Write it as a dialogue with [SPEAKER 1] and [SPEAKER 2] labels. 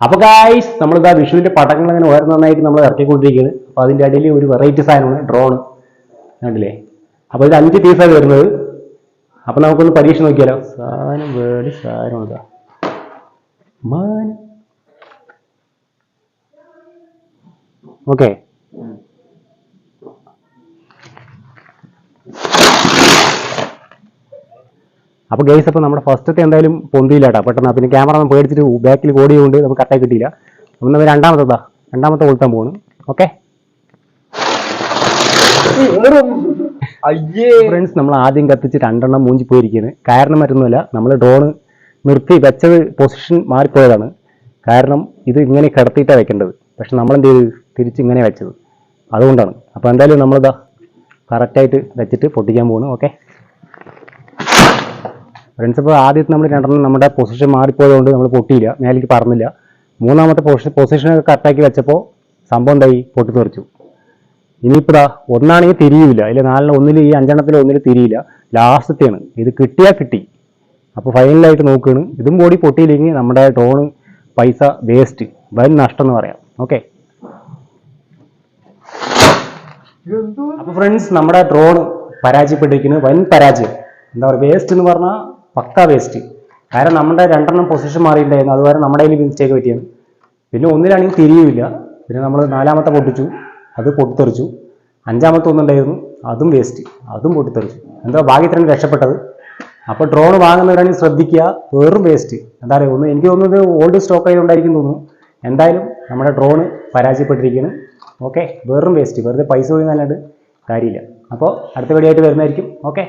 [SPEAKER 1] അപ്പോൾ ഗായ്സ് നമ്മളിതാ വിഷുവിന്റെ പടങ്ങൾ അങ്ങനെ ഓരോന്നായിട്ട് നമ്മൾ ഇറക്കിക്കൊണ്ടിരിക്കുകയാണ്. അപ്പോൾ അതിന്റെ അടിയിൽ ഒരു വെറൈറ്റി സാധനമാണ് ഡ്രോൺ, കണ്ടില്ലേ? അപ്പോൾ ഇത് 5 പീസാണ് വരുന്നത്. അപ്പോൾ നമുക്കൊന്ന് പരീക്ഷ നോക്കിയാലോ. സാധനം വേടി സാധനം ഇതാ മാൻ. ഓക്കെ, അപ്പോൾ ഗൈസ് അപ്പോൾ നമ്മുടെ ഫസ്റ്റത്തെ എന്തായാലും പൊന്തിയില്ല കേട്ടോ പെട്ടെന്ന്. പിന്നെ ക്യാമറ പേടിച്ചിട്ട് ബാക്കിൽ ഓടിയുകൊണ്ട് നമുക്ക് കട്ടായി കിട്ടിയില്ല. ഒന്ന് രണ്ടാമത്തെ കൊളുത്താൻ പോകണം. ഓക്കെ ഫ്രണ്ട്സ്, നമ്മൾ ആദ്യം കത്തിച്ച് 2 എണ്ണം മൂഞ്ചി പോയിരിക്കുകയാണ്. കാരണം മറ്റൊന്നുമല്ല, നമ്മൾ ഡ്രോണ് നിർത്തി വെച്ചത് പൊസിഷൻ മാറിപ്പോയതാണ്. കാരണം ഇത് ഇങ്ങനെ കിടത്തിയിട്ടാണ് വെക്കേണ്ടത്, പക്ഷെ നമ്മളെന്ത് ചെയ്ത് തിരിച്ചിങ്ങനെ വെച്ചത്, അതുകൊണ്ടാണ്. അപ്പോൾ എന്തായാലും നമ്മളിതാ കറക്റ്റായിട്ട് വെച്ചിട്ട് പൊട്ടിക്കാൻ പോകണം. ഓക്കെ ഫ്രണ്ട്സ്, ഇപ്പോൾ ആദ്യത്തെ നമ്മൾ 2 എണ്ണം നമ്മുടെ പൊസിഷൻ മാറിപ്പോയതുകൊണ്ട് നമ്മൾ പൊട്ടിയില്ല, മേലേക്ക് പറന്നില്ല. മൂന്നാമത്തെ പൊസിഷനൊക്കെ കറക്റ്റാക്കി വെച്ചപ്പോൾ സംഭവം എന്തായി, പൊട്ടിത്തെറിച്ചു. ഇനിയിപ്പോൾ ഒന്നാണെങ്കിൽ തിരിയില്ല, അതിൽ 4 ഒന്നിൽ ഈ 5 എണ്ണത്തിൽ ഒന്നിൽ തിരിയില്ല. ലാസ്റ്റത്തെയാണ് ഇത്, കിട്ടിയാൽ കിട്ടി. അപ്പോൾ ഫൈനലായിട്ട് നോക്കുകയാണ്. ഇതും കൂടി പൊട്ടിയില്ലെങ്കിൽ നമ്മുടെ ഡ്രോണ് പൈസ വേസ്റ്റ്, വൻ നഷ്ടം എന്ന് പറയാം. ഓക്കെ, അപ്പോൾ ഫ്രണ്ട്സ് നമ്മുടെ ഡ്രോൺ പരാജയപ്പെട്ടിരിക്കുന്നത്, വൻ പരാജയം. എന്താ പറയുക, വേസ്റ്റ് എന്ന് പറഞ്ഞാൽ പക്ക വേസ്റ്റ്. കാരണം നമ്മുടെ 2 എണ്ണം പൊസിഷൻ മാറിയിട്ടുണ്ടായിരുന്നു, അതുവരെ നമ്മുടെ കയ്യിൽ മിസ്റ്റേക്ക് പറ്റിയാണ്. പിന്നെ ഒന്നിലാണെങ്കിൽ തിരിയുമില്ല. പിന്നെ നമ്മൾ 4-മത്തെ പൊട്ടിച്ചു, അത് പൊട്ടിത്തെറിച്ചു. 5-മത്തെ ഒന്നുണ്ടായിരുന്നു, അതും വേസ്റ്റ്, അതും പൊട്ടിത്തെറിച്ചു. എന്താ ഭാഗ്യത്തിനാണ് രക്ഷപ്പെട്ടത്. അപ്പോൾ ഡ്രോൺ വാങ്ങുന്നവരാണെങ്കിൽ ശ്രദ്ധിക്കുക, വെറും വേസ്റ്റ്. എന്താ പറയുക, എനിക്ക് തോന്നുന്നത് ഓൾഡ് സ്റ്റോക്ക് ആയതുകൊണ്ടായിരിക്കും തോന്നുന്നു. എന്തായാലും നമ്മുടെ ഡ്രോണ് പരാജയപ്പെട്ടിരിക്കുകയാണ്. ഓക്കെ, വെറും വേസ്റ്റ്, വെറുതെ പൈസ പോയി നല്ലത് കാര്യമില്ല. അപ്പോൾ അടുത്ത വീഡിയോ ആയിട്ട് വരുന്നതായിരിക്കും. ഓക്കെ.